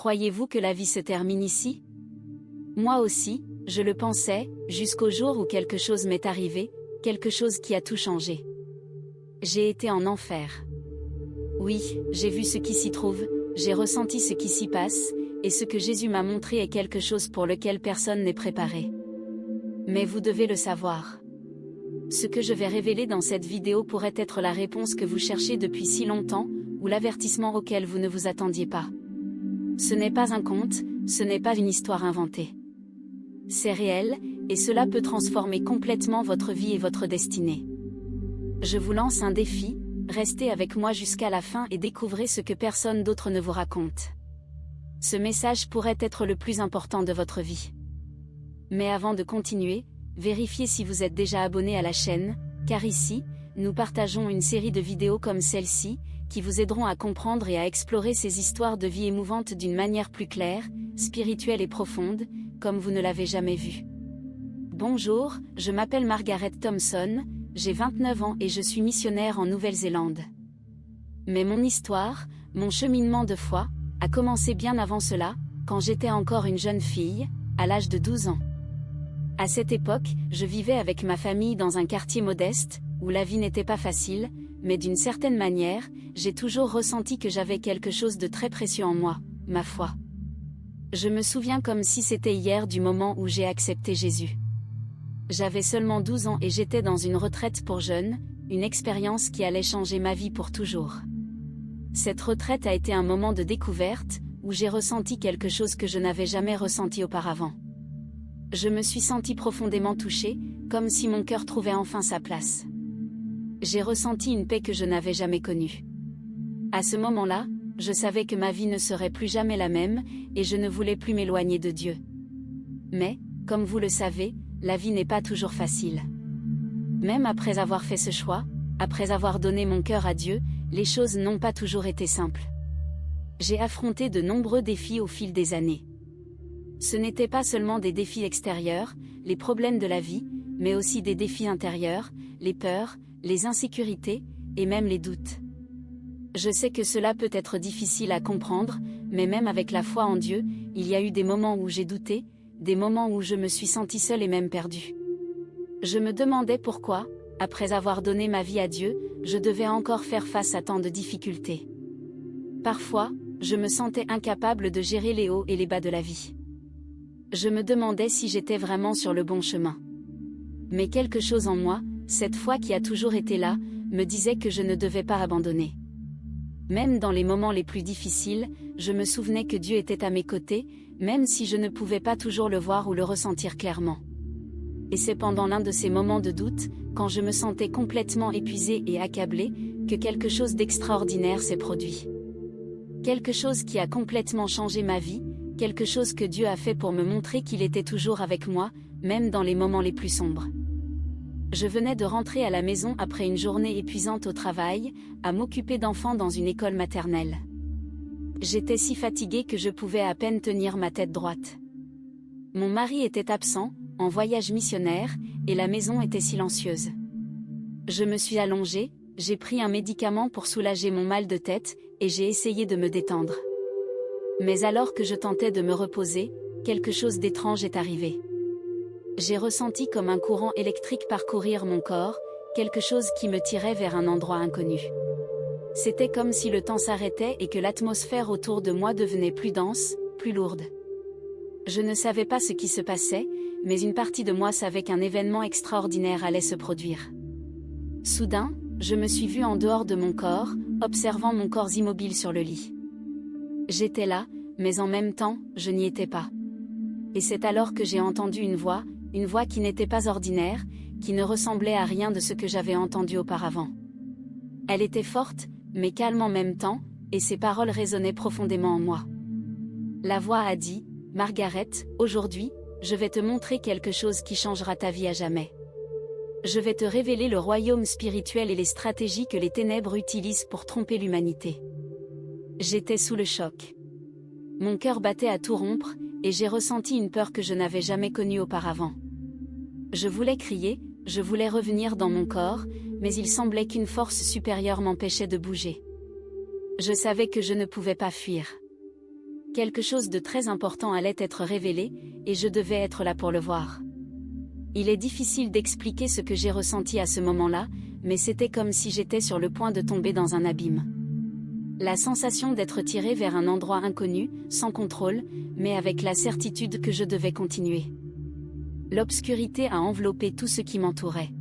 Croyez-vous que la vie se termine ici? Moi aussi, je le pensais, jusqu'au jour où quelque chose m'est arrivé, quelque chose qui a tout changé. J'ai été en enfer. Oui, j'ai vu ce qui s'y trouve, j'ai ressenti ce qui s'y passe, et ce que Jésus m'a montré est quelque chose pour lequel personne n'est préparé. Mais vous devez le savoir. Ce que je vais révéler dans cette vidéo pourrait être la réponse que vous cherchez depuis si longtemps, ou l'avertissement auquel vous ne vous attendiez pas. Ce n'est pas un conte, ce n'est pas une histoire inventée. C'est réel, et cela peut transformer complètement votre vie et votre destinée. Je vous lance un défi, restez avec moi jusqu'à la fin et découvrez ce que personne d'autre ne vous raconte. Ce message pourrait être le plus important de votre vie. Mais avant de continuer, vérifiez si vous êtes déjà abonné à la chaîne, car ici, nous partageons une série de vidéos comme celle-ci, qui vous aideront à comprendre et à explorer ces histoires de vie émouvantes d'une manière plus claire, spirituelle et profonde, comme vous ne l'avez jamais vu. Bonjour, je m'appelle Margaret Thompson, j'ai 29 ans et je suis missionnaire en Nouvelle-Zélande. Mais mon histoire, mon cheminement de foi, a commencé bien avant cela, quand j'étais encore une jeune fille, à l'âge de 12 ans. À cette époque, je vivais avec ma famille dans un quartier modeste, où la vie n'était pas facile, mais d'une certaine manière, j'ai toujours ressenti que j'avais quelque chose de très précieux en moi, ma foi. Je me souviens comme si c'était hier du moment où j'ai accepté Jésus. J'avais seulement 12 ans et j'étais dans une retraite pour jeunes, une expérience qui allait changer ma vie pour toujours. Cette retraite a été un moment de découverte, où j'ai ressenti quelque chose que je n'avais jamais ressenti auparavant. Je me suis sentie profondément touchée, comme si mon cœur trouvait enfin sa place. J'ai ressenti une paix que je n'avais jamais connue. À ce moment-là, je savais que ma vie ne serait plus jamais la même, et je ne voulais plus m'éloigner de Dieu. Mais, comme vous le savez, la vie n'est pas toujours facile. Même après avoir fait ce choix, après avoir donné mon cœur à Dieu, les choses n'ont pas toujours été simples. J'ai affronté de nombreux défis au fil des années. Ce n'étaient pas seulement des défis extérieurs, les problèmes de la vie, mais aussi des défis intérieurs, les peurs, les insécurités, et même les doutes. Je sais que cela peut être difficile à comprendre, mais même avec la foi en Dieu, il y a eu des moments où j'ai douté, des moments où je me suis sentie seule et même perdue. Je me demandais pourquoi, après avoir donné ma vie à Dieu, je devais encore faire face à tant de difficultés. Parfois, je me sentais incapable de gérer les hauts et les bas de la vie. Je me demandais si j'étais vraiment sur le bon chemin. Mais quelque chose en moi, cette foi qui a toujours été là, me disait que je ne devais pas abandonner. Même dans les moments les plus difficiles, je me souvenais que Dieu était à mes côtés, même si je ne pouvais pas toujours le voir ou le ressentir clairement. Et c'est pendant l'un de ces moments de doute, quand je me sentais complètement épuisée et accablée, que quelque chose d'extraordinaire s'est produit. Quelque chose qui a complètement changé ma vie, quelque chose que Dieu a fait pour me montrer qu'il était toujours avec moi, même dans les moments les plus sombres. Je venais de rentrer à la maison après une journée épuisante au travail, à m'occuper d'enfants dans une école maternelle. J'étais si fatiguée que je pouvais à peine tenir ma tête droite. Mon mari était absent, en voyage missionnaire, et la maison était silencieuse. Je me suis allongée, j'ai pris un médicament pour soulager mon mal de tête, et j'ai essayé de me détendre. Mais alors que je tentais de me reposer, quelque chose d'étrange est arrivé. J'ai ressenti comme un courant électrique parcourir mon corps, quelque chose qui me tirait vers un endroit inconnu. C'était comme si le temps s'arrêtait et que l'atmosphère autour de moi devenait plus dense, plus lourde. Je ne savais pas ce qui se passait, mais une partie de moi savait qu'un événement extraordinaire allait se produire. Soudain, je me suis vue en dehors de mon corps, observant mon corps immobile sur le lit. J'étais là, mais en même temps, je n'y étais pas. Et c'est alors que j'ai entendu une voix qui n'était pas ordinaire, qui ne ressemblait à rien de ce que j'avais entendu auparavant. Elle était forte, mais calme en même temps, et ses paroles résonnaient profondément en moi. La voix a dit, « Margaret, aujourd'hui, je vais te montrer quelque chose qui changera ta vie à jamais. Je vais te révéler le royaume spirituel et les stratégies que les ténèbres utilisent pour tromper l'humanité. » J'étais sous le choc. Mon cœur battait à tout rompre, et j'ai ressenti une peur que je n'avais jamais connue auparavant. Je voulais crier, je voulais revenir dans mon corps, mais il semblait qu'une force supérieure m'empêchait de bouger. Je savais que je ne pouvais pas fuir. Quelque chose de très important allait être révélé, et je devais être là pour le voir. Il est difficile d'expliquer ce que j'ai ressenti à ce moment-là, mais c'était comme si j'étais sur le point de tomber dans un abîme. La sensation d'être tiré vers un endroit inconnu, sans contrôle, mais avec la certitude que je devais continuer. L'obscurité a enveloppé tout ce qui m'entourait.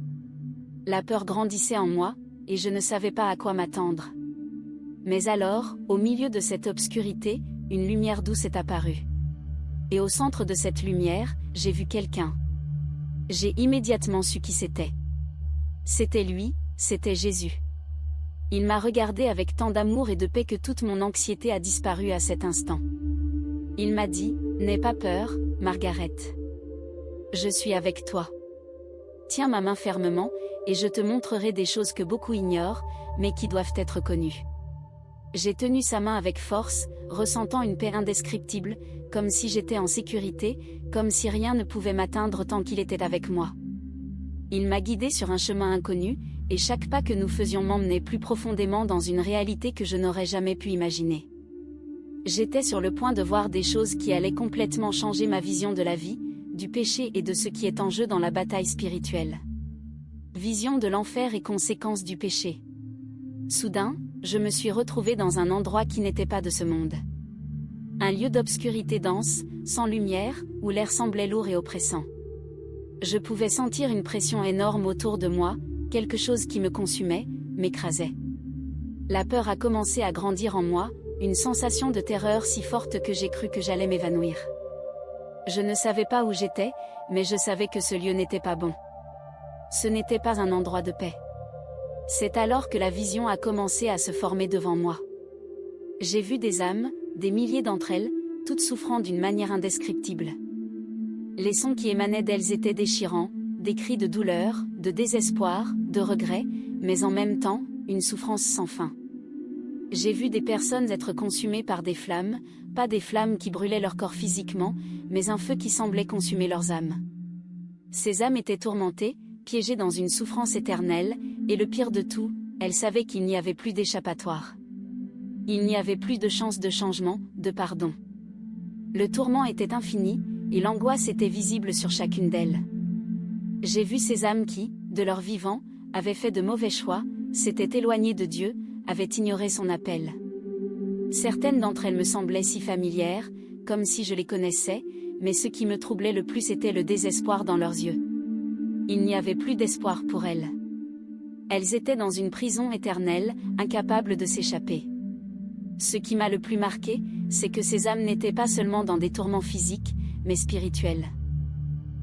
La peur grandissait en moi, et je ne savais pas à quoi m'attendre. Mais alors, au milieu de cette obscurité, une lumière douce est apparue. Et au centre de cette lumière, j'ai vu quelqu'un. J'ai immédiatement su qui c'était. C'était lui, c'était Jésus. Il m'a regardé avec tant d'amour et de paix que toute mon anxiété a disparu à cet instant. Il m'a dit, « N'aie pas peur, Margaret. Je suis avec toi. Tiens ma main fermement, et je te montrerai des choses que beaucoup ignorent, mais qui doivent être connues. » J'ai tenu sa main avec force, ressentant une paix indescriptible, comme si j'étais en sécurité, comme si rien ne pouvait m'atteindre tant qu'il était avec moi. Il m'a guidé sur un chemin inconnu, et chaque pas que nous faisions m'emmenait plus profondément dans une réalité que je n'aurais jamais pu imaginer. J'étais sur le point de voir des choses qui allaient complètement changer ma vision de la vie, du péché et de ce qui est en jeu dans la bataille spirituelle. Vision de l'enfer et conséquences du péché. Soudain, je me suis retrouvée dans un endroit qui n'était pas de ce monde. Un lieu d'obscurité dense, sans lumière, où l'air semblait lourd et oppressant. Je pouvais sentir une pression énorme autour de moi, quelque chose qui me consumait, m'écrasait. La peur a commencé à grandir en moi, une sensation de terreur si forte que j'ai cru que j'allais m'évanouir. Je ne savais pas où j'étais, mais je savais que ce lieu n'était pas bon. Ce n'était pas un endroit de paix. C'est alors que la vision a commencé à se former devant moi. J'ai vu des âmes, des milliers d'entre elles, toutes souffrant d'une manière indescriptible. Les sons qui émanaient d'elles étaient déchirants, des cris de douleur, de désespoir, de regret, mais en même temps, une souffrance sans fin. J'ai vu des personnes être consumées par des flammes, pas des flammes qui brûlaient leur corps physiquement, mais un feu qui semblait consumer leurs âmes. Ces âmes étaient tourmentées, piégées dans une souffrance éternelle, et le pire de tout, elles savaient qu'il n'y avait plus d'échappatoire. Il n'y avait plus de chance de changement, de pardon. Le tourment était infini, et l'angoisse était visible sur chacune d'elles. J'ai vu ces âmes qui, de leur vivant, avaient fait de mauvais choix, s'étaient éloignées de Dieu, avaient ignoré son appel. Certaines d'entre elles me semblaient si familières, comme si je les connaissais, mais ce qui me troublait le plus était le désespoir dans leurs yeux. Il n'y avait plus d'espoir pour elles. Elles étaient dans une prison éternelle, incapables de s'échapper. Ce qui m'a le plus marqué, c'est que ces âmes n'étaient pas seulement dans des tourments physiques, mais spirituels.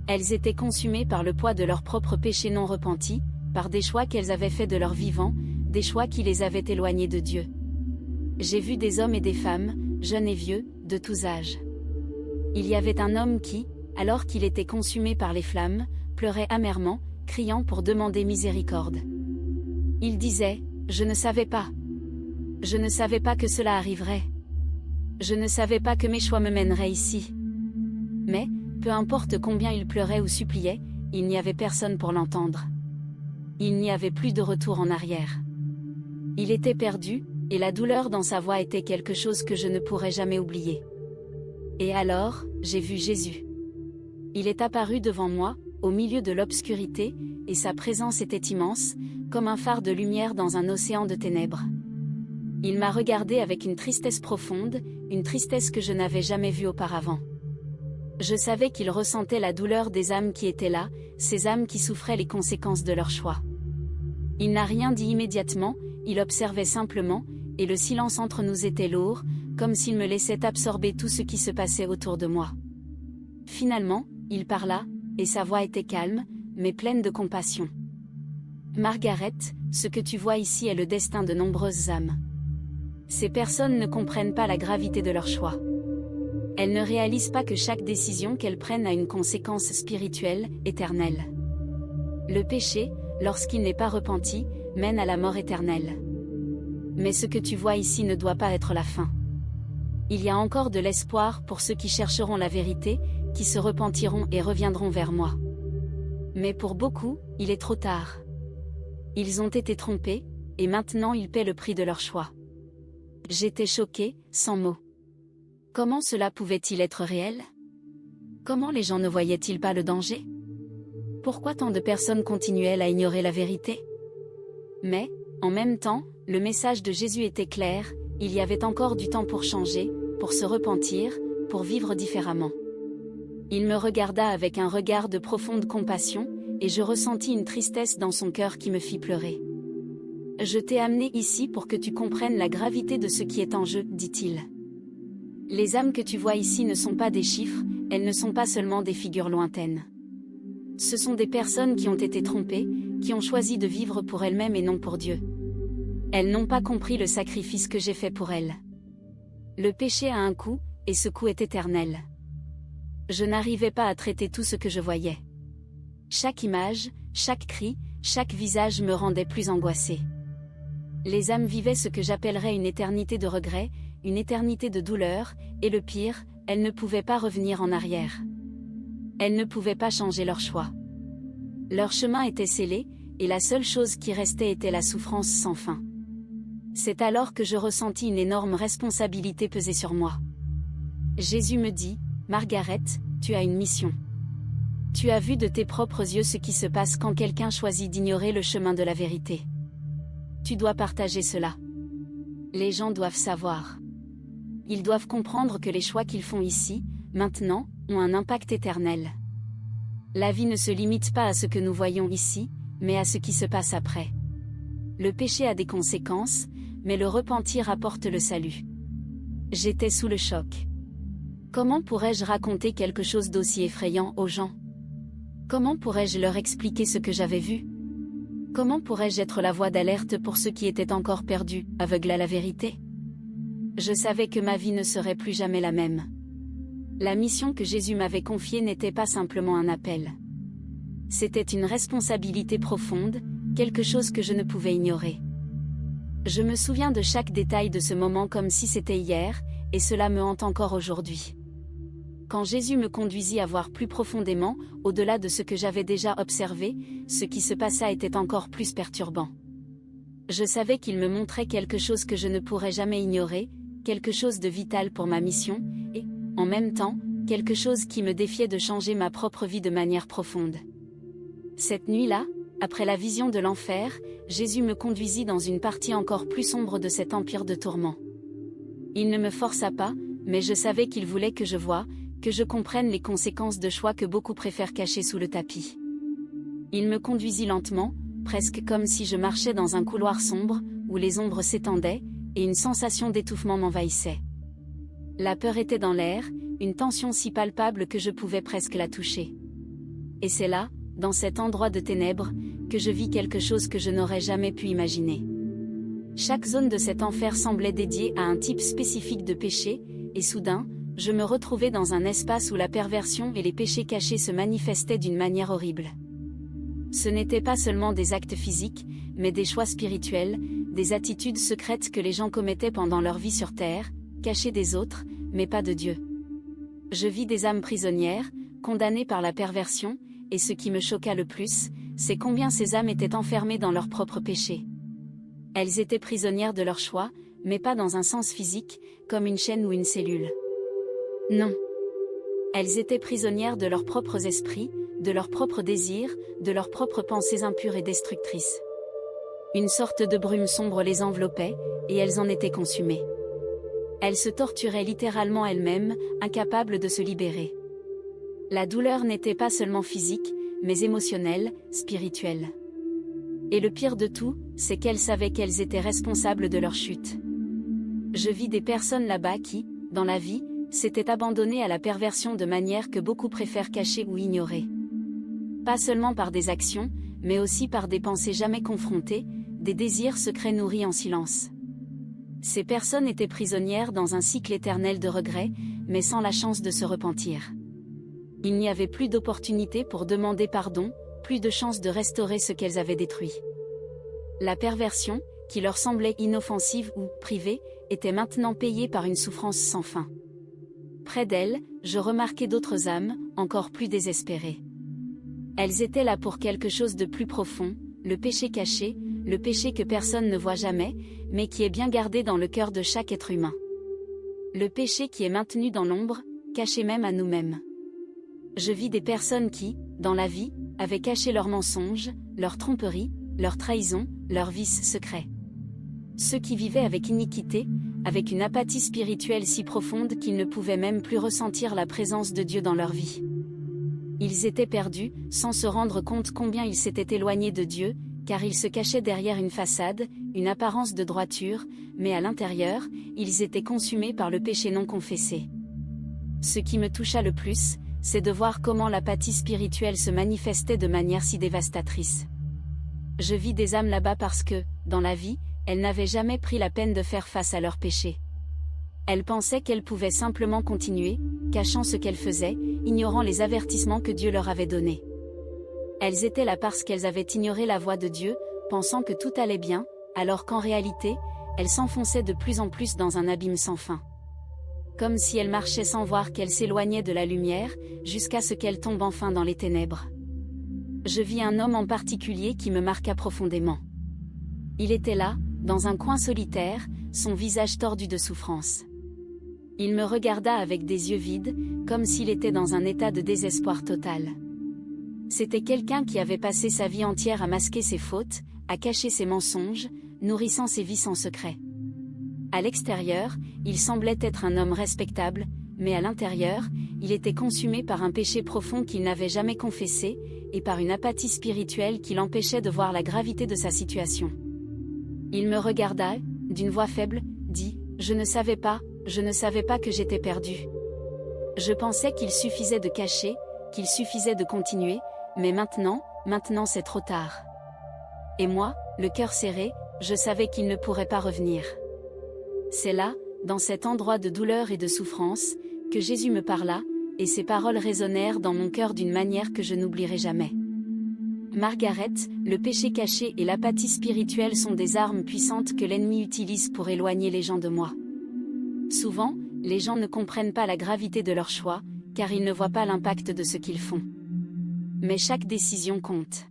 Elles étaient consumées par le poids de leurs propres péchés non repentis, par des choix qu'elles avaient faits de leur vivant, des choix qui les avaient éloignées de Dieu. J'ai vu des hommes et des femmes, jeunes et vieux, de tous âges. Il y avait un homme qui, alors qu'il était consumé par les flammes, pleurait amèrement, criant pour demander miséricorde. Il disait, « Je ne savais pas. Je ne savais pas que cela arriverait. Je ne savais pas que mes choix me mèneraient ici. » Mais, peu importe combien il pleurait ou suppliait, il n'y avait personne pour l'entendre. Il n'y avait plus de retour en arrière. Il était perdu, et la douleur dans sa voix était quelque chose que je ne pourrais jamais oublier. Et alors, j'ai vu Jésus. Il est apparu devant moi, au milieu de l'obscurité, et sa présence était immense, comme un phare de lumière dans un océan de ténèbres. Il m'a regardé avec une tristesse profonde, une tristesse que je n'avais jamais vue auparavant. Je savais qu'il ressentait la douleur des âmes qui étaient là, ces âmes qui souffraient les conséquences de leur choix. Il n'a rien dit immédiatement, il observait simplement, et le silence entre nous était lourd, comme s'il me laissait absorber tout ce qui se passait autour de moi. Finalement, il parla, et sa voix était calme, mais pleine de compassion. « Margaret, ce que tu vois ici est le destin de nombreuses âmes. Ces personnes ne comprennent pas la gravité de leur choix. Elles ne réalisent pas que chaque décision qu'elles prennent a une conséquence spirituelle, éternelle. Le péché, lorsqu'il n'est pas repenti, mène à la mort éternelle. Mais ce que tu vois ici ne doit pas être la fin. Il y a encore de l'espoir pour ceux qui chercheront la vérité, qui se repentiront et reviendront vers moi. Mais pour beaucoup, il est trop tard. Ils ont été trompés, et maintenant ils paient le prix de leur choix. J'étais choquée, sans mots. Comment cela pouvait-il être réel? Comment les gens ne voyaient-ils pas le danger? Pourquoi tant de personnes continuaient à ignorer la vérité? Mais, en même temps, le message de Jésus était clair, il y avait encore du temps pour changer, pour se repentir, pour vivre différemment. Il me regarda avec un regard de profonde compassion, et je ressentis une tristesse dans son cœur qui me fit pleurer. « Je t'ai amené ici pour que tu comprennes la gravité de ce qui est en jeu, dit-il. Les âmes que tu vois ici ne sont pas des chiffres, elles ne sont pas seulement des figures lointaines. Ce sont des personnes qui ont été trompées, qui ont choisi de vivre pour elles-mêmes et non pour Dieu. Elles n'ont pas compris le sacrifice que j'ai fait pour elles. Le péché a un coût, et ce coût est éternel. Je n'arrivais pas à traiter tout ce que je voyais. Chaque image, chaque cri, chaque visage me rendait plus angoissée. Les âmes vivaient ce que j'appellerais une éternité de regret, une éternité de douleur, et le pire, elles ne pouvaient pas revenir en arrière. Elles ne pouvaient pas changer leur choix. Leur chemin était scellé, et la seule chose qui restait était la souffrance sans fin. C'est alors que je ressentis une énorme responsabilité peser sur moi. Jésus me dit, « Margaret, tu as une mission. Tu as vu de tes propres yeux ce qui se passe quand quelqu'un choisit d'ignorer le chemin de la vérité. Tu dois partager cela. Les gens doivent savoir. Ils doivent comprendre que les choix qu'ils font ici, maintenant, ont un impact éternel. La vie ne se limite pas à ce que nous voyons ici, mais à ce qui se passe après. Le péché a des conséquences, mais le repentir apporte le salut. » J'étais sous le choc. Comment pourrais-je raconter quelque chose d'aussi effrayant aux gens? Comment pourrais-je leur expliquer ce que j'avais vu? Comment pourrais-je être la voix d'alerte pour ceux qui étaient encore perdus, aveugles à la vérité? Je savais que ma vie ne serait plus jamais la même. La mission que Jésus m'avait confiée n'était pas simplement un appel. C'était une responsabilité profonde, quelque chose que je ne pouvais ignorer. Je me souviens de chaque détail de ce moment comme si c'était hier, et cela me hante encore aujourd'hui. Quand Jésus me conduisit à voir plus profondément, au-delà de ce que j'avais déjà observé, ce qui se passa était encore plus perturbant. Je savais qu'il me montrait quelque chose que je ne pourrais jamais ignorer, quelque chose de vital pour ma mission, et, en même temps, quelque chose qui me défiait de changer ma propre vie de manière profonde. Cette nuit-là, après la vision de l'enfer, Jésus me conduisit dans une partie encore plus sombre de cet empire de tourments. Il ne me força pas, mais je savais qu'il voulait que je voie, que je comprenne les conséquences de choix que beaucoup préfèrent cacher sous le tapis. Il me conduisit lentement, presque comme si je marchais dans un couloir sombre, où les ombres s'étendaient, et une sensation d'étouffement m'envahissait. La peur était dans l'air, une tension si palpable que je pouvais presque la toucher. Et c'est là, dans cet endroit de ténèbres, que je vis quelque chose que je n'aurais jamais pu imaginer. Chaque zone de cet enfer semblait dédiée à un type spécifique de péché, et soudain, je me retrouvais dans un espace où la perversion et les péchés cachés se manifestaient d'une manière horrible. Ce n'étaient pas seulement des actes physiques, mais des choix spirituels, des attitudes secrètes que les gens commettaient pendant leur vie sur terre, cachées des autres, mais pas de Dieu. Je vis des âmes prisonnières, condamnées par la perversion, et ce qui me choqua le plus, c'est combien ces âmes étaient enfermées dans leurs propres péchés. Elles étaient prisonnières de leur choix, mais pas dans un sens physique, comme une chaîne ou une cellule. Non. Elles étaient prisonnières de leurs propres esprits, de leurs propres désirs, de leurs propres pensées impures et destructrices. Une sorte de brume sombre les enveloppait, et elles en étaient consumées. Elles se torturaient littéralement elles-mêmes, incapables de se libérer. La douleur n'était pas seulement physique, mais émotionnelle, spirituelle. Et le pire de tout, c'est qu'elles savaient qu'elles étaient responsables de leur chute. Je vis des personnes là-bas qui, dans la vie, s'étaient abandonnées à la perversion de manière que beaucoup préfèrent cacher ou ignorer. Pas seulement par des actions, mais aussi par des pensées jamais confrontées, des désirs secrets nourris en silence. Ces personnes étaient prisonnières dans un cycle éternel de regrets, mais sans la chance de se repentir. Il n'y avait plus d'opportunité pour demander pardon, plus de chance de restaurer ce qu'elles avaient détruit. La perversion, qui leur semblait inoffensive ou privée, était maintenant payée par une souffrance sans fin. Près d'elles, je remarquais d'autres âmes, encore plus désespérées. Elles étaient là pour quelque chose de plus profond, le péché caché, le péché que personne ne voit jamais, mais qui est bien gardé dans le cœur de chaque être humain. Le péché qui est maintenu dans l'ombre, caché même à nous-mêmes. Je vis des personnes qui, dans la vie, avaient caché leurs mensonges, leurs tromperies, leurs trahisons, leurs vices secrets. Ceux qui vivaient avec iniquité, avec une apathie spirituelle si profonde qu'ils ne pouvaient même plus ressentir la présence de Dieu dans leur vie. Ils étaient perdus, sans se rendre compte combien ils s'étaient éloignés de Dieu, car ils se cachaient derrière une façade, une apparence de droiture, mais à l'intérieur, ils étaient consumés par le péché non confessé. Ce qui me toucha le plus, c'est de voir comment l'apathie spirituelle se manifestait de manière si dévastatrice. Je vis des âmes là-bas parce que, dans la vie, elles n'avaient jamais pris la peine de faire face à leurs péchés. Elles pensaient qu'elles pouvaient simplement continuer, cachant ce qu'elles faisaient, ignorant les avertissements que Dieu leur avait donnés. Elles étaient là parce qu'elles avaient ignoré la voix de Dieu, pensant que tout allait bien, alors qu'en réalité, elles s'enfonçaient de plus en plus dans un abîme sans fin. Comme si elles marchaient sans voir qu'elles s'éloignaient de la lumière, jusqu'à ce qu'elles tombent enfin dans les ténèbres. Je vis un homme en particulier qui me marqua profondément. Il était là, dans un coin solitaire, son visage tordu de souffrance. Il me regarda avec des yeux vides, comme s'il était dans un état de désespoir total. C'était quelqu'un qui avait passé sa vie entière à masquer ses fautes, à cacher ses mensonges, nourrissant ses vices en secret. À l'extérieur, il semblait être un homme respectable, mais à l'intérieur, il était consumé par un péché profond qu'il n'avait jamais confessé, et par une apathie spirituelle qui l'empêchait de voir la gravité de sa situation. Il me regarda, d'une voix faible, dit « Je ne savais pas que j'étais perdu. Je pensais qu'il suffisait de cacher, qu'il suffisait de continuer, mais maintenant c'est trop tard. » Et moi, le cœur serré, je savais qu'il ne pourrait pas revenir. C'est là, dans cet endroit de douleur et de souffrance, que Jésus me parla, et ses paroles résonnèrent dans mon cœur d'une manière que je n'oublierai jamais. Margaret, le péché caché et l'apathie spirituelle sont des armes puissantes que l'ennemi utilise pour éloigner les gens de moi. Souvent, les gens ne comprennent pas la gravité de leur choix, car ils ne voient pas l'impact de ce qu'ils font. Mais chaque décision compte.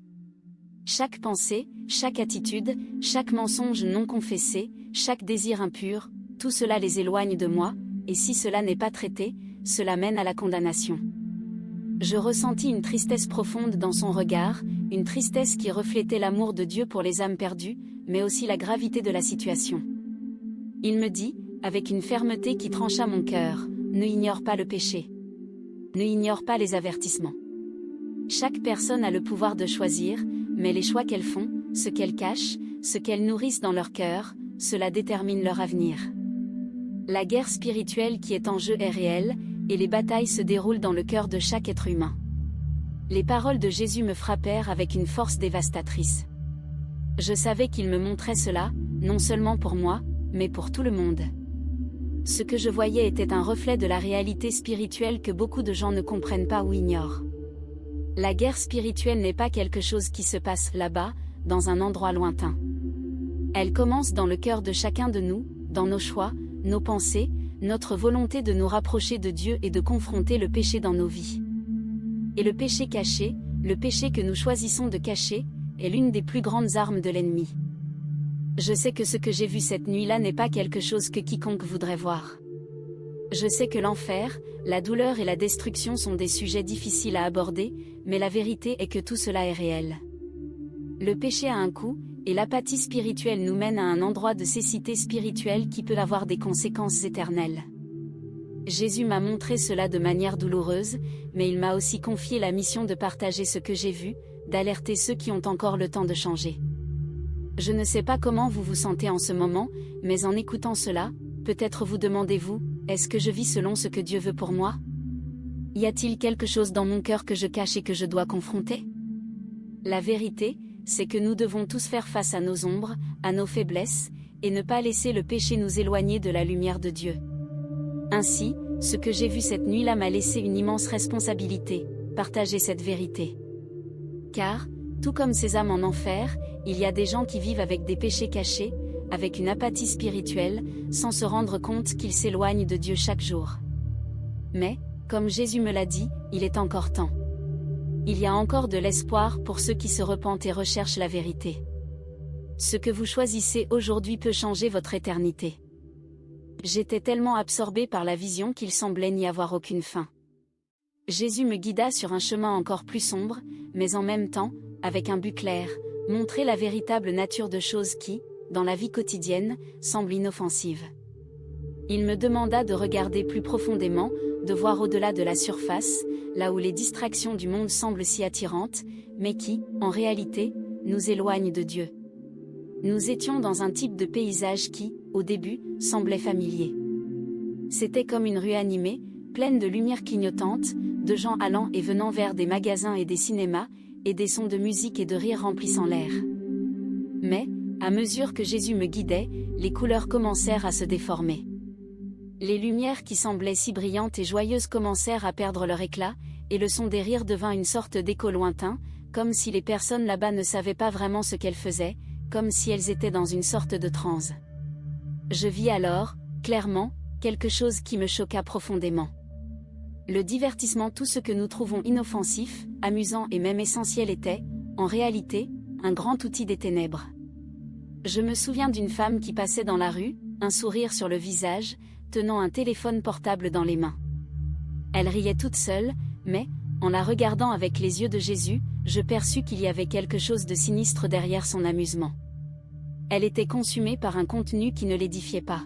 Chaque pensée, chaque attitude, chaque mensonge non confessé, chaque désir impur, tout cela les éloigne de moi, et si cela n'est pas traité, cela mène à la condamnation. Je ressentis une tristesse profonde dans son regard, une tristesse qui reflétait l'amour de Dieu pour les âmes perdues, mais aussi la gravité de la situation. Il me dit, avec une fermeté qui trancha mon cœur, « Ne ignore pas le péché. Ne ignore pas les avertissements. Chaque personne a le pouvoir de choisir, mais les choix qu'elles font, ce qu'elles cachent, ce qu'elles nourrissent dans leur cœur, cela détermine leur avenir. La guerre spirituelle qui est en jeu est réelle, et les batailles se déroulent dans le cœur de chaque être humain. » Les paroles de Jésus me frappèrent avec une force dévastatrice. Je savais qu'il me montrait cela, non seulement pour moi, mais pour tout le monde. Ce que je voyais était un reflet de la réalité spirituelle que beaucoup de gens ne comprennent pas ou ignorent. La guerre spirituelle n'est pas quelque chose qui se passe là-bas, dans un endroit lointain. Elle commence dans le cœur de chacun de nous, dans nos choix, nos pensées, notre volonté de nous rapprocher de Dieu et de confronter le péché dans nos vies. Et le péché caché, le péché que nous choisissons de cacher, est l'une des plus grandes armes de l'ennemi. Je sais que ce que j'ai vu cette nuit-là n'est pas quelque chose que quiconque voudrait voir. Je sais que l'enfer, la douleur et la destruction sont des sujets difficiles à aborder, mais la vérité est que tout cela est réel. Le péché a un coût, et l'apathie spirituelle nous mène à un endroit de cécité spirituelle qui peut avoir des conséquences éternelles. Jésus m'a montré cela de manière douloureuse, mais il m'a aussi confié la mission de partager ce que j'ai vu, d'alerter ceux qui ont encore le temps de changer. Je ne sais pas comment vous vous sentez en ce moment, mais en écoutant cela, peut-être vous demandez-vous, est-ce que je vis selon ce que Dieu veut pour moi? Y a-t-il quelque chose dans mon cœur que je cache et que je dois confronter? La vérité, c'est que nous devons tous faire face à nos ombres, à nos faiblesses, et ne pas laisser le péché nous éloigner de la lumière de Dieu. Ainsi, ce que j'ai vu cette nuit-là m'a laissé une immense responsabilité, partager cette vérité. Car, tout comme ces âmes en enfer, il y a des gens qui vivent avec des péchés cachés, avec une apathie spirituelle, sans se rendre compte qu'ils s'éloignent de Dieu chaque jour. Mais, comme Jésus me l'a dit, il est encore temps. Il y a encore de l'espoir pour ceux qui se repentent et recherchent la vérité. Ce que vous choisissez aujourd'hui peut changer votre éternité. J'étais tellement absorbée par la vision qu'il semblait n'y avoir aucune fin. Jésus me guida sur un chemin encore plus sombre, mais en même temps, avec un but clair, montrer la véritable nature de choses qui, dans la vie quotidienne, semblent inoffensives. Il me demanda de regarder plus profondément, de voir au-delà de la surface, là où les distractions du monde semblent si attirantes, mais qui, en réalité, nous éloignent de Dieu. Nous étions dans un type de paysage qui, au début, semblait familier. C'était comme une rue animée, pleine de lumière clignotante, de gens allant et venant vers des magasins et des cinémas, et des sons de musique et de rire remplissant l'air. Mais, à mesure que Jésus me guidait, les couleurs commencèrent à se déformer. Les lumières qui semblaient si brillantes et joyeuses commencèrent à perdre leur éclat, et le son des rires devint une sorte d'écho lointain, comme si les personnes là-bas ne savaient pas vraiment ce qu'elles faisaient, comme si elles étaient dans une sorte de transe. Je vis alors, clairement, quelque chose qui me choqua profondément. Le divertissement, tout ce que nous trouvons inoffensif, amusant et même essentiel était, en réalité, un grand outil des ténèbres. Je me souviens d'une femme qui passait dans la rue, un sourire sur le visage, tenant un téléphone portable dans les mains. Elle riait toute seule, mais, en la regardant avec les yeux de Jésus, je perçus qu'il y avait quelque chose de sinistre derrière son amusement. Elle était consumée par un contenu qui ne l'édifiait pas.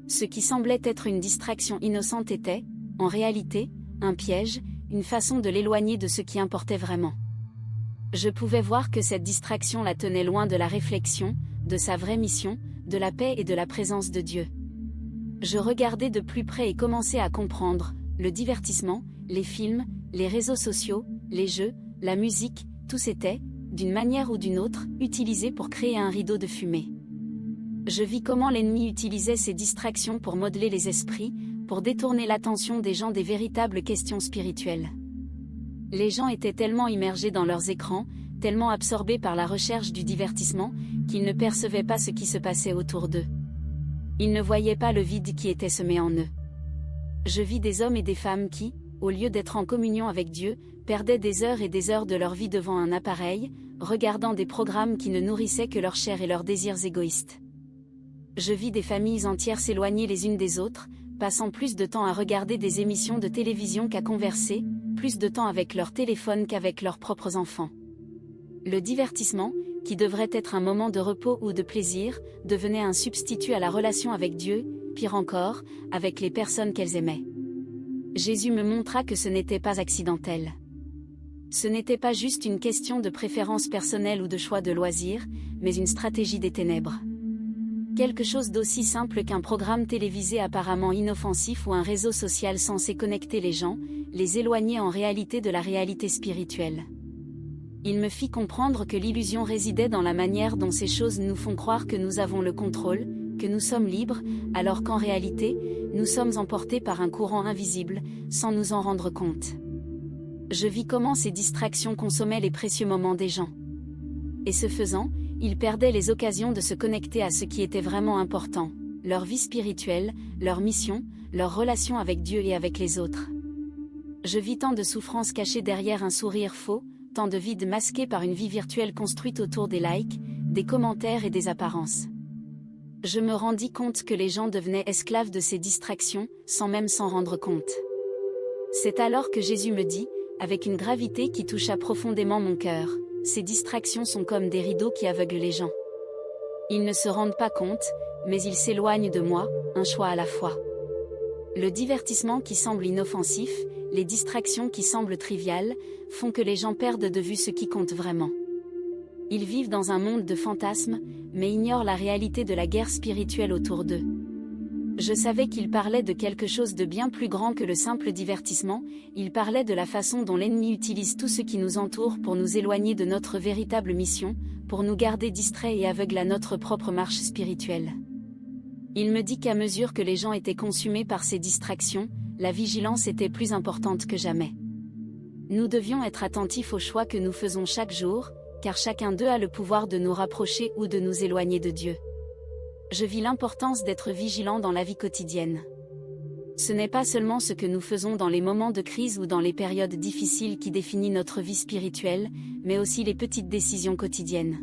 Ce qui semblait être une distraction innocente était, en réalité, un piège, une façon de l'éloigner de ce qui importait vraiment. Je pouvais voir que cette distraction la tenait loin de la réflexion, de sa vraie mission, de la paix et de la présence de Dieu. Je regardais de plus près et commençais à comprendre, le divertissement, les films, les réseaux sociaux, les jeux, la musique, tous étaient, d'une manière ou d'une autre, utilisés pour créer un rideau de fumée. Je vis comment l'ennemi utilisait ces distractions pour modeler les esprits, pour détourner l'attention des gens des véritables questions spirituelles. Les gens étaient tellement immergés dans leurs écrans, tellement absorbés par la recherche du divertissement, qu'ils ne percevaient pas ce qui se passait autour d'eux. Ils ne voyaient pas le vide qui était semé en eux. Je vis des hommes et des femmes qui, au lieu d'être en communion avec Dieu, perdaient des heures et des heures de leur vie devant un appareil, regardant des programmes qui ne nourrissaient que leur chair et leurs désirs égoïstes. Je vis des familles entières s'éloigner les unes des autres, passant plus de temps à regarder des émissions de télévision qu'à converser, plus de temps avec leur téléphone qu'avec leurs propres enfants. Le divertissement, qui devrait être un moment de repos ou de plaisir, devenait un substitut à la relation avec Dieu, pire encore, avec les personnes qu'elles aimaient. Jésus me montra que ce n'était pas accidentel. Ce n'était pas juste une question de préférence personnelle ou de choix de loisirs, mais une stratégie des ténèbres. Quelque chose d'aussi simple qu'un programme télévisé apparemment inoffensif ou un réseau social censé connecter les gens, les éloigner en réalité de la réalité spirituelle. Il me fit comprendre que l'illusion résidait dans la manière dont ces choses nous font croire que nous avons le contrôle, que nous sommes libres, alors qu'en réalité, nous sommes emportés par un courant invisible, sans nous en rendre compte. Je vis comment ces distractions consommaient les précieux moments des gens. Et ce faisant, ils perdaient les occasions de se connecter à ce qui était vraiment important, leur vie spirituelle, leur mission, leur relation avec Dieu et avec les autres. Je vis tant de souffrances cachées derrière un sourire faux, tant de vide masqué par une vie virtuelle construite autour des likes, des commentaires et des apparences. Je me rendis compte que les gens devenaient esclaves de ces distractions, sans même s'en rendre compte. C'est alors que Jésus me dit, avec une gravité qui toucha profondément mon cœur, ces distractions sont comme des rideaux qui aveuglent les gens. Ils ne se rendent pas compte, mais ils s'éloignent de moi, un choix à la fois. Le divertissement qui semble inoffensif, les distractions qui semblent triviales, font que les gens perdent de vue ce qui compte vraiment. Ils vivent dans un monde de fantasmes, mais ignorent la réalité de la guerre spirituelle autour d'eux. Je savais qu'il parlait de quelque chose de bien plus grand que le simple divertissement, il parlait de la façon dont l'ennemi utilise tout ce qui nous entoure pour nous éloigner de notre véritable mission, pour nous garder distraits et aveugles à notre propre marche spirituelle. Il me dit qu'à mesure que les gens étaient consumés par ces distractions, la vigilance était plus importante que jamais. Nous devions être attentifs aux choix que nous faisons chaque jour, car chacun d'eux a le pouvoir de nous rapprocher ou de nous éloigner de Dieu. Je vis l'importance d'être vigilant dans la vie quotidienne. Ce n'est pas seulement ce que nous faisons dans les moments de crise ou dans les périodes difficiles qui définit notre vie spirituelle, mais aussi les petites décisions quotidiennes.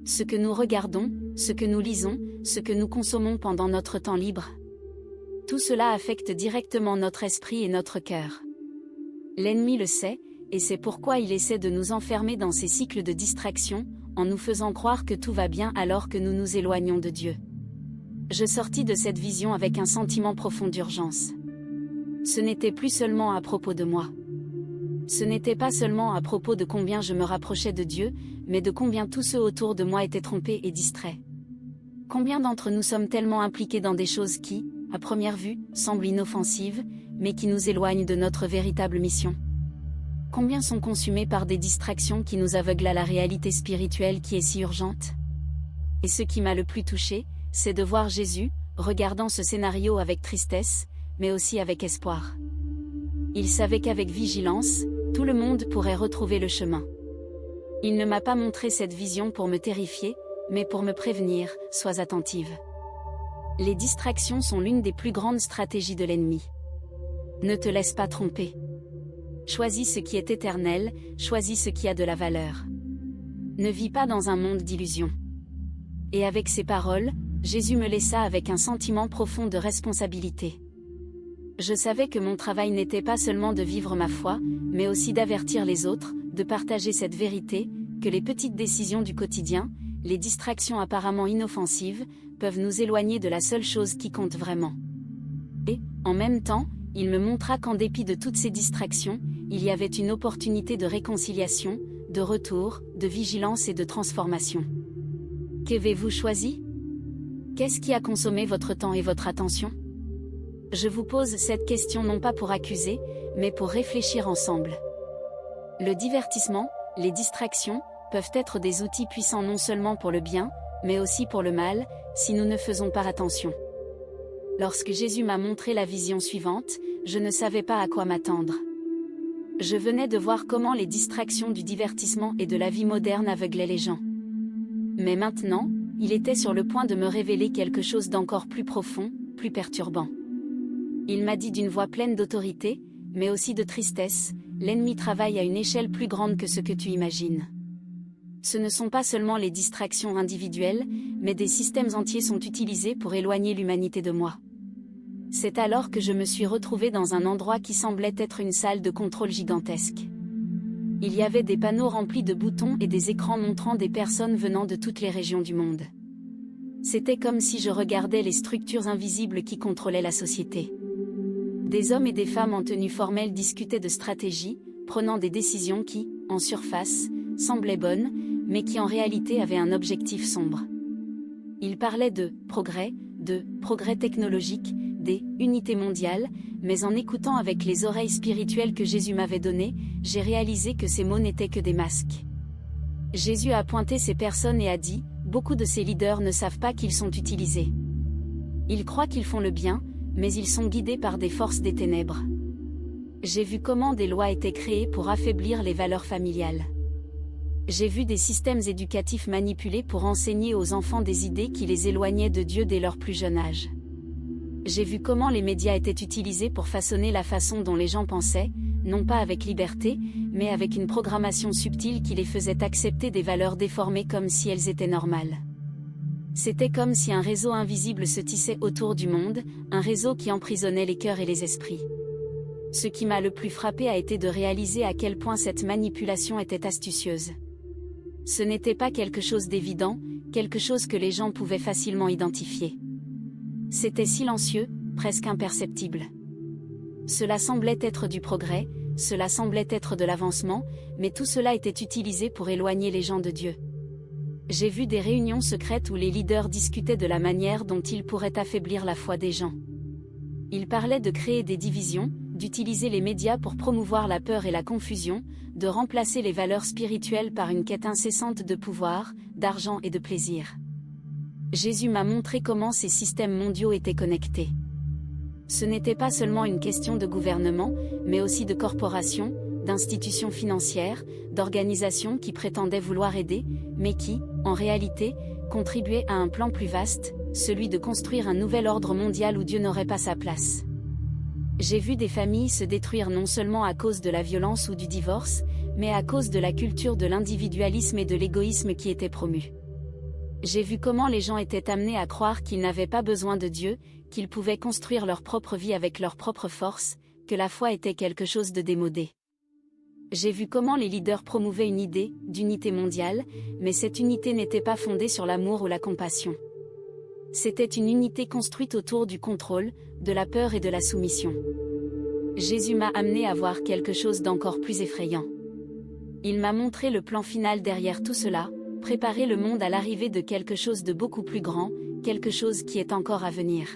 Ce que nous regardons, ce que nous lisons, ce que nous consommons pendant notre temps libre. Tout cela affecte directement notre esprit et notre cœur. L'ennemi le sait, et c'est pourquoi il essaie de nous enfermer dans ces cycles de distraction, en nous faisant croire que tout va bien alors que nous nous éloignons de Dieu. Je sortis de cette vision avec un sentiment profond d'urgence. Ce n'était plus seulement à propos de moi. Ce n'était pas seulement à propos de combien je me rapprochais de Dieu, mais de combien tous ceux autour de moi étaient trompés et distraits. Combien d'entre nous sommes tellement impliqués dans des choses qui, à première vue, semblent inoffensives, mais qui nous éloignent de notre véritable mission? Combien sont consumés par des distractions qui nous aveuglent à la réalité spirituelle qui est si urgente? Et ce qui m'a le plus touché, c'est de voir Jésus, regardant ce scénario avec tristesse, mais aussi avec espoir. Il savait qu'avec vigilance, tout le monde pourrait retrouver le chemin. Il ne m'a pas montré cette vision pour me terrifier, mais pour me prévenir, sois attentive. Les distractions sont l'une des plus grandes stratégies de l'ennemi. Ne te laisse pas tromper. Choisis ce qui est éternel, choisis ce qui a de la valeur. Ne vis pas dans un monde d'illusions. Et avec ces paroles, Jésus me laissa avec un sentiment profond de responsabilité. Je savais que mon travail n'était pas seulement de vivre ma foi, mais aussi d'avertir les autres, de partager cette vérité, que les petites décisions du quotidien, les distractions apparemment inoffensives, peuvent nous éloigner de la seule chose qui compte vraiment. Et, en même temps, il me montra qu'en dépit de toutes ces distractions, il y avait une opportunité de réconciliation, de retour, de vigilance et de transformation. Qu'avez-vous choisi? Qu'est-ce qui a consommé votre temps et votre attention? Je vous pose cette question non pas pour accuser, mais pour réfléchir ensemble. Le divertissement, les distractions, peuvent être des outils puissants non seulement pour le bien, mais aussi pour le mal, si nous ne faisons pas attention. Lorsque Jésus m'a montré la vision suivante, je ne savais pas à quoi m'attendre. Je venais de voir comment les distractions du divertissement et de la vie moderne aveuglaient les gens. Mais maintenant, il était sur le point de me révéler quelque chose d'encore plus profond, plus perturbant. Il m'a dit d'une voix pleine d'autorité, mais aussi de tristesse, l'ennemi travaille à une échelle plus grande que ce que tu imagines. Ce ne sont pas seulement les distractions individuelles, mais des systèmes entiers sont utilisés pour éloigner l'humanité de moi. C'est alors que je me suis retrouvée dans un endroit qui semblait être une salle de contrôle gigantesque. Il y avait des panneaux remplis de boutons et des écrans montrant des personnes venant de toutes les régions du monde. C'était comme si je regardais les structures invisibles qui contrôlaient la société. Des hommes et des femmes en tenue formelle discutaient de stratégies, prenant des décisions qui, en surface, semblaient bonnes, mais qui en réalité avaient un objectif sombre. Ils parlaient de progrès technologique, des unités mondiales, mais en écoutant avec les oreilles spirituelles que Jésus m'avait données, j'ai réalisé que ces mots n'étaient que des masques. Jésus a pointé ces personnes et a dit, beaucoup de ces leaders ne savent pas qu'ils sont utilisés. Ils croient qu'ils font le bien, mais ils sont guidés par des forces des ténèbres. J'ai vu comment des lois étaient créées pour affaiblir les valeurs familiales. J'ai vu des systèmes éducatifs manipulés pour enseigner aux enfants des idées qui les éloignaient de Dieu dès leur plus jeune âge. J'ai vu comment les médias étaient utilisés pour façonner la façon dont les gens pensaient, non pas avec liberté, mais avec une programmation subtile qui les faisait accepter des valeurs déformées comme si elles étaient normales. C'était comme si un réseau invisible se tissait autour du monde, un réseau qui emprisonnait les cœurs et les esprits. Ce qui m'a le plus frappé a été de réaliser à quel point cette manipulation était astucieuse. Ce n'était pas quelque chose d'évident, quelque chose que les gens pouvaient facilement identifier. C'était silencieux, presque imperceptible. Cela semblait être du progrès, cela semblait être de l'avancement, mais tout cela était utilisé pour éloigner les gens de Dieu. J'ai vu des réunions secrètes où les leaders discutaient de la manière dont ils pourraient affaiblir la foi des gens. Ils parlaient de créer des divisions, d'utiliser les médias pour promouvoir la peur et la confusion, de remplacer les valeurs spirituelles par une quête incessante de pouvoir, d'argent et de plaisir. Jésus m'a montré comment ces systèmes mondiaux étaient connectés. Ce n'était pas seulement une question de gouvernement, mais aussi de corporations, d'institutions financières, d'organisations qui prétendaient vouloir aider, mais qui, en réalité, contribuaient à un plan plus vaste, celui de construire un nouvel ordre mondial où Dieu n'aurait pas sa place. J'ai vu des familles se détruire non seulement à cause de la violence ou du divorce, mais à cause de la culture de l'individualisme et de l'égoïsme qui était promue. J'ai vu comment les gens étaient amenés à croire qu'ils n'avaient pas besoin de Dieu, qu'ils pouvaient construire leur propre vie avec leur propre force, que la foi était quelque chose de démodé. J'ai vu comment les leaders promouvaient une idée d'unité mondiale, mais cette unité n'était pas fondée sur l'amour ou la compassion. C'était une unité construite autour du contrôle, de la peur et de la soumission. Jésus m'a amené à voir quelque chose d'encore plus effrayant. Il m'a montré le plan final derrière tout cela, préparer le monde à l'arrivée de quelque chose de beaucoup plus grand, quelque chose qui est encore à venir.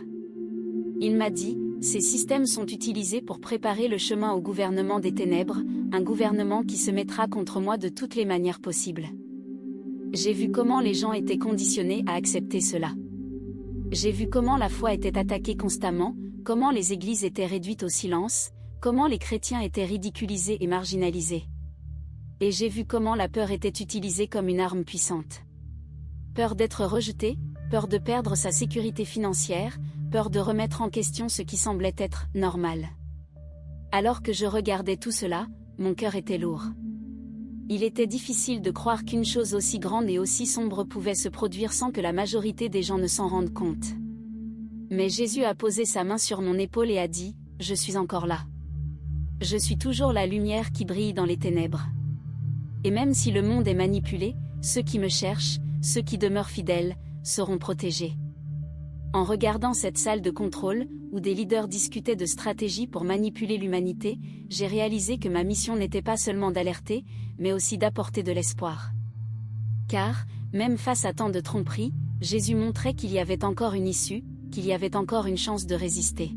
Il m'a dit, ces systèmes sont utilisés pour préparer le chemin au gouvernement des ténèbres, un gouvernement qui se mettra contre moi de toutes les manières possibles. J'ai vu comment les gens étaient conditionnés à accepter cela. J'ai vu comment la foi était attaquée constamment, comment les églises étaient réduites au silence, comment les chrétiens étaient ridiculisés et marginalisés. Et j'ai vu comment la peur était utilisée comme une arme puissante. Peur d'être rejeté, peur de perdre sa sécurité financière, peur de remettre en question ce qui semblait être normal. Alors que je regardais tout cela, mon cœur était lourd. Il était difficile de croire qu'une chose aussi grande et aussi sombre pouvait se produire sans que la majorité des gens ne s'en rendent compte. Mais Jésus a posé sa main sur mon épaule et a dit, « Je suis encore là. Je suis toujours la lumière qui brille dans les ténèbres. Et même si le monde est manipulé, ceux qui me cherchent, ceux qui demeurent fidèles, seront protégés. » En regardant cette salle de contrôle, où des leaders discutaient de stratégies pour manipuler l'humanité, j'ai réalisé que ma mission n'était pas seulement d'alerter, mais aussi d'apporter de l'espoir. Car, même face à tant de tromperies, Jésus montrait qu'il y avait encore une issue, qu'il y avait encore une chance de résister.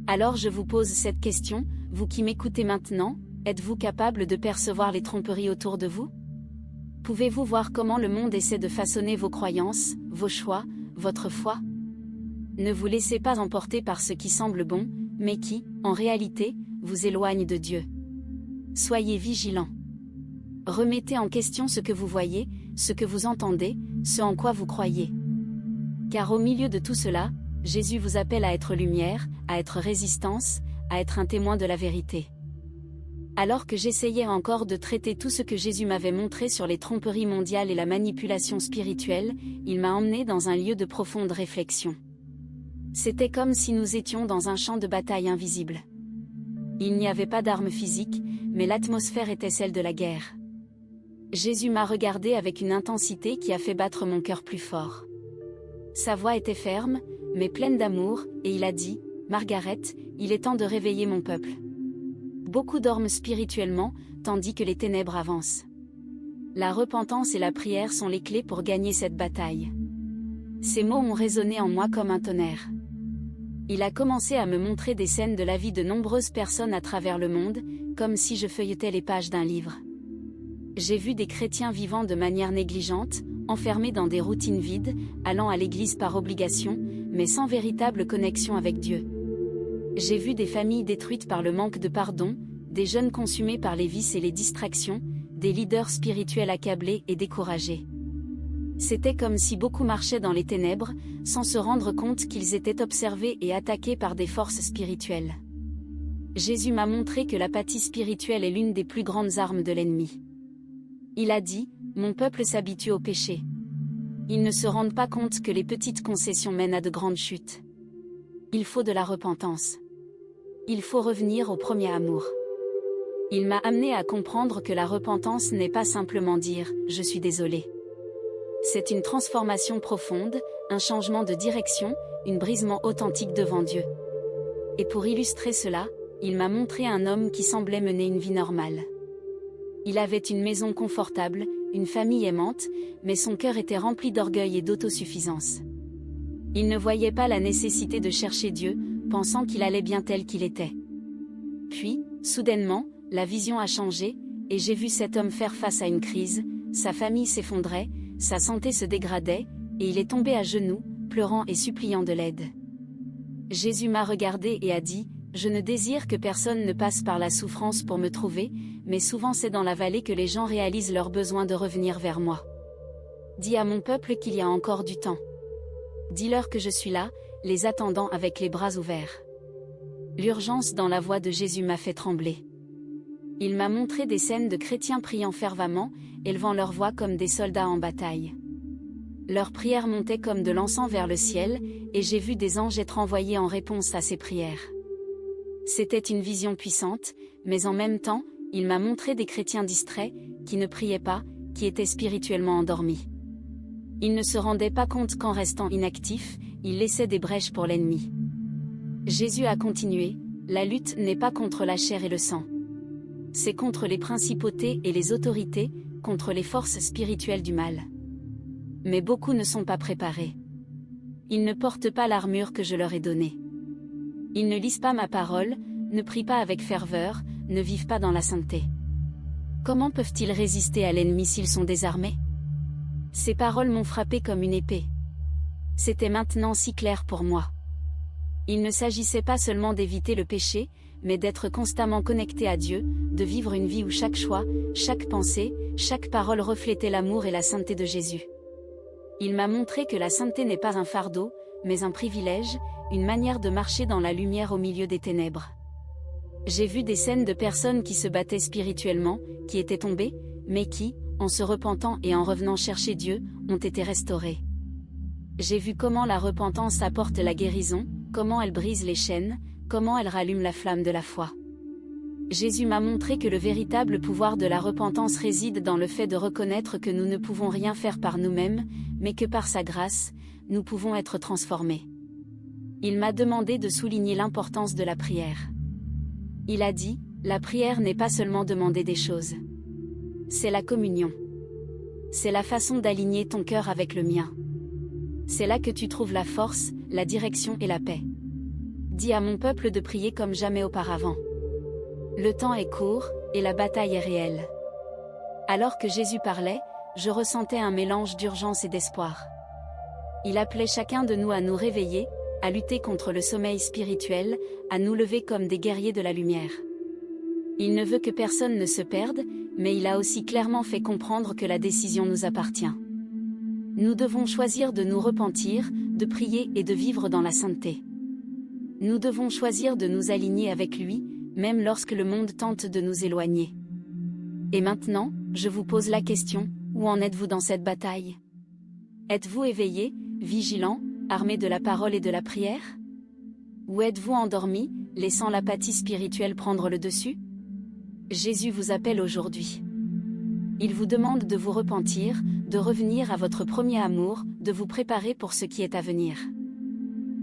Alors je vous pose cette question, vous qui m'écoutez maintenant, êtes-vous capable de percevoir les tromperies autour de vous? Pouvez-vous voir comment le monde essaie de façonner vos croyances, vos choix, votre foi? Ne vous laissez pas emporter par ce qui semble bon, mais qui, en réalité, vous éloigne de Dieu. Soyez vigilants. Remettez en question ce que vous voyez, ce que vous entendez, ce en quoi vous croyez. Car au milieu de tout cela, Jésus vous appelle à être lumière, à être résistance, à être un témoin de la vérité. Alors que j'essayais encore de traiter tout ce que Jésus m'avait montré sur les tromperies mondiales et la manipulation spirituelle, il m'a emmené dans un lieu de profonde réflexion. C'était comme si nous étions dans un champ de bataille invisible. Il n'y avait pas d'armes physiques, mais l'atmosphère était celle de la guerre. Jésus m'a regardé avec une intensité qui a fait battre mon cœur plus fort. Sa voix était ferme, mais pleine d'amour, et il a dit, « Margaret, il est temps de réveiller mon peuple. Beaucoup dorment spirituellement, tandis que les ténèbres avancent. La repentance et la prière sont les clés pour gagner cette bataille. » Ces mots ont résonné en moi comme un tonnerre. Il a commencé à me montrer des scènes de la vie de nombreuses personnes à travers le monde, comme si je feuilletais les pages d'un livre. J'ai vu des chrétiens vivant de manière négligente, enfermés dans des routines vides, allant à l'église par obligation, mais sans véritable connexion avec Dieu. J'ai vu des familles détruites par le manque de pardon, des jeunes consumés par les vices et les distractions, des leaders spirituels accablés et découragés. C'était comme si beaucoup marchaient dans les ténèbres, sans se rendre compte qu'ils étaient observés et attaqués par des forces spirituelles. Jésus m'a montré que l'apathie spirituelle est l'une des plus grandes armes de l'ennemi. Il a dit, « Mon peuple s'habitue au péché. Ils ne se rendent pas compte que les petites concessions mènent à de grandes chutes. Il faut de la repentance. Il faut revenir au premier amour. » Il m'a amené à comprendre que la repentance n'est pas simplement dire « Je suis désolé ». C'est une transformation profonde, un changement de direction, un brisement authentique devant Dieu. Et pour illustrer cela, il m'a montré un homme qui semblait mener une vie normale. Il avait une maison confortable, une famille aimante, mais son cœur était rempli d'orgueil et d'autosuffisance. Il ne voyait pas la nécessité de chercher Dieu, pensant qu'il allait bien tel qu'il était. Puis, soudainement, la vision a changé, et j'ai vu cet homme faire face à une crise, sa famille s'effondrait, sa santé se dégradait, et il est tombé à genoux, pleurant et suppliant de l'aide. Jésus m'a regardé et a dit, « Je ne désire que personne ne passe par la souffrance pour me trouver, mais souvent c'est dans la vallée que les gens réalisent leur besoin de revenir vers moi. Dis à mon peuple qu'il y a encore du temps. Dis-leur que je suis là, les attendant avec les bras ouverts. » L'urgence dans la voix de Jésus m'a fait trembler. Il m'a montré des scènes de chrétiens priant fervemment, élevant leur voix comme des soldats en bataille. Leurs prières montaient comme de l'encens vers le ciel, et j'ai vu des anges être envoyés en réponse à ces prières. C'était une vision puissante, mais en même temps, il m'a montré des chrétiens distraits, qui ne priaient pas, qui étaient spirituellement endormis. Ils ne se rendaient pas compte qu'en restant inactifs, ils laissaient des brèches pour l'ennemi. Jésus a continué, la lutte n'est pas contre la chair et le sang. C'est contre les principautés et les autorités, contre les forces spirituelles du mal. Mais beaucoup ne sont pas préparés. Ils ne portent pas l'armure que je leur ai donnée. Ils ne lisent pas ma parole, ne prient pas avec ferveur, ne vivent pas dans la sainteté. Comment peuvent-ils résister à l'ennemi s'ils sont désarmés? Ces paroles m'ont frappé comme une épée. C'était maintenant si clair pour moi. Il ne s'agissait pas seulement d'éviter le péché, mais d'être constamment connecté à Dieu, de vivre une vie où chaque choix, chaque pensée, chaque parole reflétait l'amour et la sainteté de Jésus. Il m'a montré que la sainteté n'est pas un fardeau, mais un privilège, une manière de marcher dans la lumière au milieu des ténèbres. J'ai vu des scènes de personnes qui se battaient spirituellement, qui étaient tombées, mais qui, en se repentant et en revenant chercher Dieu, ont été restaurées. J'ai vu comment la repentance apporte la guérison, comment elle brise les chaînes, comment elle rallume la flamme de la foi. Jésus m'a montré que le véritable pouvoir de la repentance réside dans le fait de reconnaître que nous ne pouvons rien faire par nous-mêmes, mais que par sa grâce, nous pouvons être transformés. Il m'a demandé de souligner l'importance de la prière. Il a dit, la prière n'est pas seulement demander des choses. C'est la communion. C'est la façon d'aligner ton cœur avec le mien. C'est là que tu trouves la force, la direction et la paix. Dis à mon peuple de prier comme jamais auparavant. Le temps est court, et la bataille est réelle. Alors que Jésus parlait, je ressentais un mélange d'urgence et d'espoir. Il appelait chacun de nous à nous réveiller, à lutter contre le sommeil spirituel, à nous lever comme des guerriers de la lumière. Il ne veut que personne ne se perde, mais il a aussi clairement fait comprendre que la décision nous appartient. Nous devons choisir de nous repentir, de prier et de vivre dans la sainteté. Nous devons choisir de nous aligner avec lui, même lorsque le monde tente de nous éloigner. Et maintenant, je vous pose la question, où en êtes-vous dans cette bataille? Êtes-vous éveillé, vigilant, armé de la parole et de la prière? Ou êtes-vous endormi, laissant l'apathie spirituelle prendre le dessus? Jésus vous appelle aujourd'hui. Il vous demande de vous repentir, de revenir à votre premier amour, de vous préparer pour ce qui est à venir.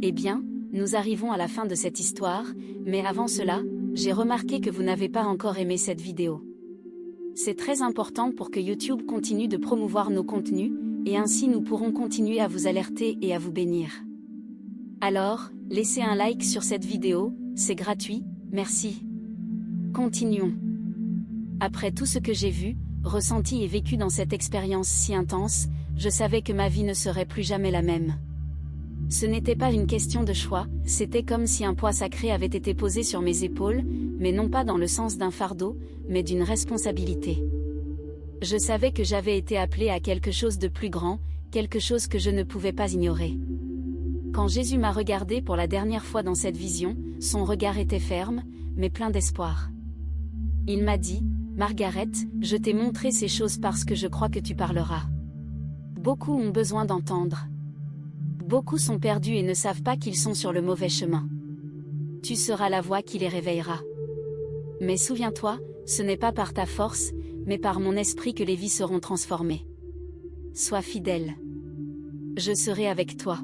Eh bien, nous arrivons à la fin de cette histoire, mais avant cela, j'ai remarqué que vous n'avez pas encore aimé cette vidéo. C'est très important pour que YouTube continue de promouvoir nos contenus, et ainsi nous pourrons continuer à vous alerter et à vous bénir. Alors, laissez un like sur cette vidéo, c'est gratuit, merci. Continuons. Après tout ce que j'ai vu, ressenti et vécu dans cette expérience si intense, je savais que ma vie ne serait plus jamais la même. Ce n'était pas une question de choix, c'était comme si un poids sacré avait été posé sur mes épaules, mais non pas dans le sens d'un fardeau, mais d'une responsabilité. Je savais que j'avais été appelé à quelque chose de plus grand, quelque chose que je ne pouvais pas ignorer. Quand Jésus m'a regardé pour la dernière fois dans cette vision, son regard était ferme, mais plein d'espoir. Il m'a dit, « Margaret, je t'ai montré ces choses parce que je crois que tu parleras. » Beaucoup ont besoin d'entendre. Beaucoup sont perdus et ne savent pas qu'ils sont sur le mauvais chemin. Tu seras la voix qui les réveillera. Mais souviens-toi, ce n'est pas par ta force, mais par mon esprit que les vies seront transformées. Sois fidèle. Je serai avec toi.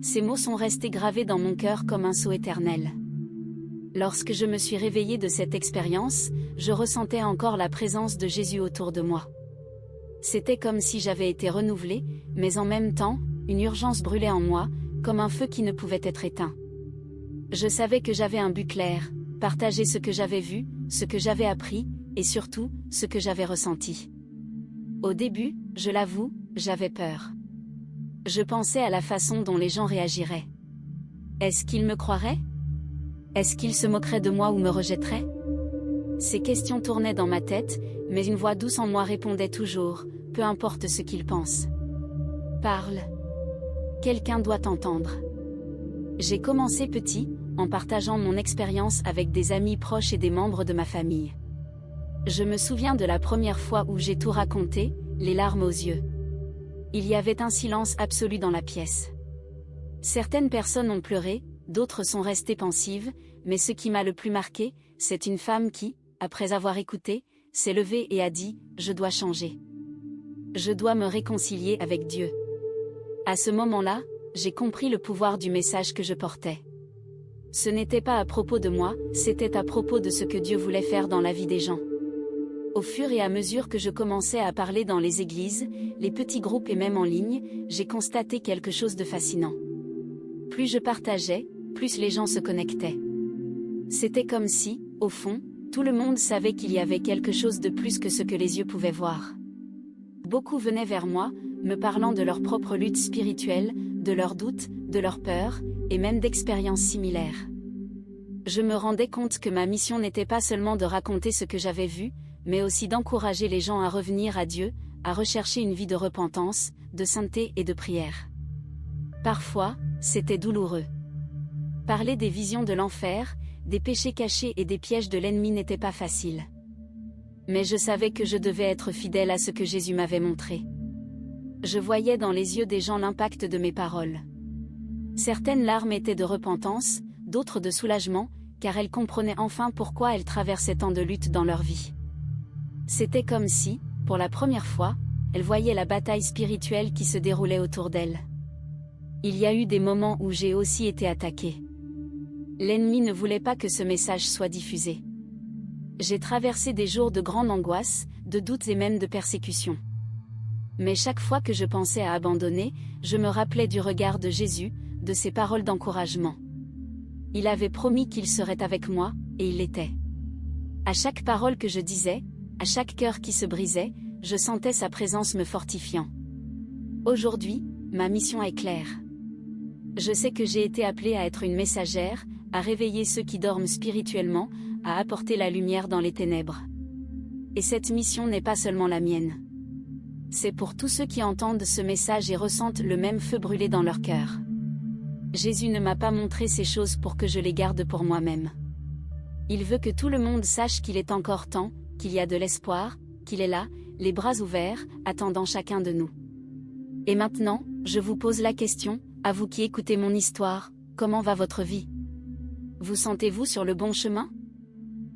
Ces mots sont restés gravés dans mon cœur comme un sceau éternel. Lorsque je me suis réveillée de cette expérience, je ressentais encore la présence de Jésus autour de moi. C'était comme si j'avais été renouvelée, mais en même temps, une urgence brûlait en moi, comme un feu qui ne pouvait être éteint. Je savais que j'avais un but clair, partager ce que j'avais vu, ce que j'avais appris, et surtout, ce que j'avais ressenti. Au début, je l'avoue, j'avais peur. Je pensais à la façon dont les gens réagiraient. Est-ce qu'ils me croiraient? Est-ce qu'ils se moqueraient de moi ou me rejetteraient? Ces questions tournaient dans ma tête, mais une voix douce en moi répondait toujours, peu importe ce qu'ils pensent. Parle. Quelqu'un doit t'entendre. J'ai commencé petit, en partageant mon expérience avec des amis proches et des membres de ma famille. Je me souviens de la première fois où j'ai tout raconté, les larmes aux yeux. Il y avait un silence absolu dans la pièce. Certaines personnes ont pleuré, d'autres sont restées pensives, mais ce qui m'a le plus marqué, c'est une femme qui, après avoir écouté, s'est levée et a dit « Je dois changer. Je dois me réconcilier avec Dieu. » À ce moment-là, j'ai compris le pouvoir du message que je portais. Ce n'était pas à propos de moi, c'était à propos de ce que Dieu voulait faire dans la vie des gens. Au fur et à mesure que je commençais à parler dans les églises, les petits groupes et même en ligne, j'ai constaté quelque chose de fascinant. Plus je partageais, plus les gens se connectaient. C'était comme si, au fond, tout le monde savait qu'il y avait quelque chose de plus que ce que les yeux pouvaient voir. Beaucoup venaient vers moi, me parlant de leur propre lutte spirituelle, de leurs doutes, de leurs peurs, et même d'expériences similaires. Je me rendais compte que ma mission n'était pas seulement de raconter ce que j'avais vu, mais aussi d'encourager les gens à revenir à Dieu, à rechercher une vie de repentance, de sainteté et de prière. Parfois, c'était douloureux. Parler des visions de l'enfer, des péchés cachés et des pièges de l'ennemi n'était pas facile. Mais je savais que je devais être fidèle à ce que Jésus m'avait montré. Je voyais dans les yeux des gens l'impact de mes paroles. Certaines larmes étaient de repentance, d'autres de soulagement, car elles comprenaient enfin pourquoi elles traversaient tant de luttes dans leur vie. C'était comme si, pour la première fois, elles voyaient la bataille spirituelle qui se déroulait autour d'elles. Il y a eu des moments où j'ai aussi été attaquée. L'ennemi ne voulait pas que ce message soit diffusé. J'ai traversé des jours de grande angoisse, de doutes et même de persécution. Mais chaque fois que je pensais à abandonner, je me rappelais du regard de Jésus, de ses paroles d'encouragement. Il avait promis qu'il serait avec moi, et il l'était. À chaque parole que je disais, à chaque cœur qui se brisait, je sentais sa présence me fortifiant. Aujourd'hui, ma mission est claire. Je sais que j'ai été appelée à être une messagère, à réveiller ceux qui dorment spirituellement, à apporter la lumière dans les ténèbres. Et cette mission n'est pas seulement la mienne. C'est pour tous ceux qui entendent ce message et ressentent le même feu brûler dans leur cœur. Jésus ne m'a pas montré ces choses pour que je les garde pour moi-même. Il veut que tout le monde sache qu'il est encore temps, qu'il y a de l'espoir, qu'il est là, les bras ouverts, attendant chacun de nous. Et maintenant, je vous pose la question, à vous qui écoutez mon histoire, comment va votre vie? Vous sentez-vous sur le bon chemin?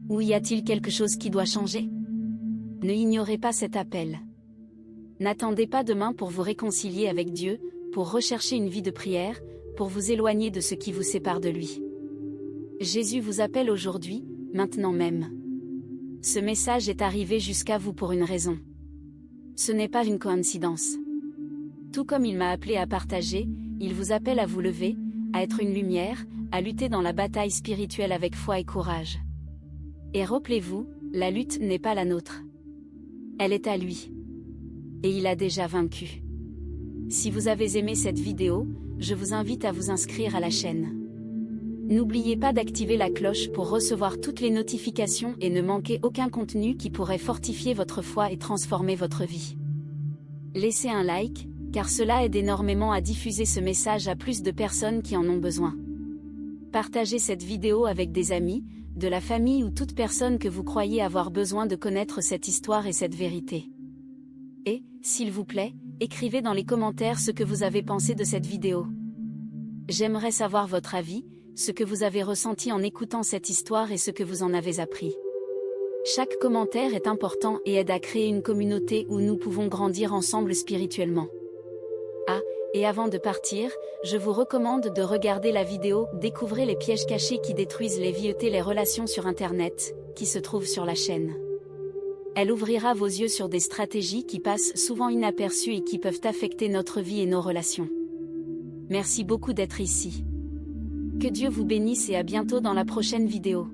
Ou y a-t-il quelque chose qui doit changer? Ne ignorez pas cet appel. N'attendez pas demain pour vous réconcilier avec Dieu, pour rechercher une vie de prière, pour vous éloigner de ce qui vous sépare de lui. Jésus vous appelle aujourd'hui, maintenant même. Ce message est arrivé jusqu'à vous pour une raison. Ce n'est pas une coïncidence. Tout comme il m'a appelé à partager, il vous appelle à vous lever, à être une lumière, à lutter dans la bataille spirituelle avec foi et courage. Et rappelez-vous, la lutte n'est pas la nôtre. Elle est à lui. Et il a déjà vaincu. Si vous avez aimé cette vidéo, je vous invite à vous inscrire à la chaîne. N'oubliez pas d'activer la cloche pour recevoir toutes les notifications et ne manquer aucun contenu qui pourrait fortifier votre foi et transformer votre vie. Laissez un like, car cela aide énormément à diffuser ce message à plus de personnes qui en ont besoin. Partagez cette vidéo avec des amis, de la famille ou toute personne que vous croyez avoir besoin de connaître cette histoire et cette vérité. Et, s'il vous plaît, écrivez dans les commentaires ce que vous avez pensé de cette vidéo. J'aimerais savoir votre avis, ce que vous avez ressenti en écoutant cette histoire et ce que vous en avez appris. Chaque commentaire est important et aide à créer une communauté où nous pouvons grandir ensemble spirituellement. Ah, et avant de partir, je vous recommande de regarder la vidéo « Découvrez les pièges cachés qui détruisent les vies et les relations sur Internet » qui se trouve sur la chaîne. Elle ouvrira vos yeux sur des stratégies qui passent souvent inaperçues et qui peuvent affecter notre vie et nos relations. Merci beaucoup d'être ici. Que Dieu vous bénisse et à bientôt dans la prochaine vidéo.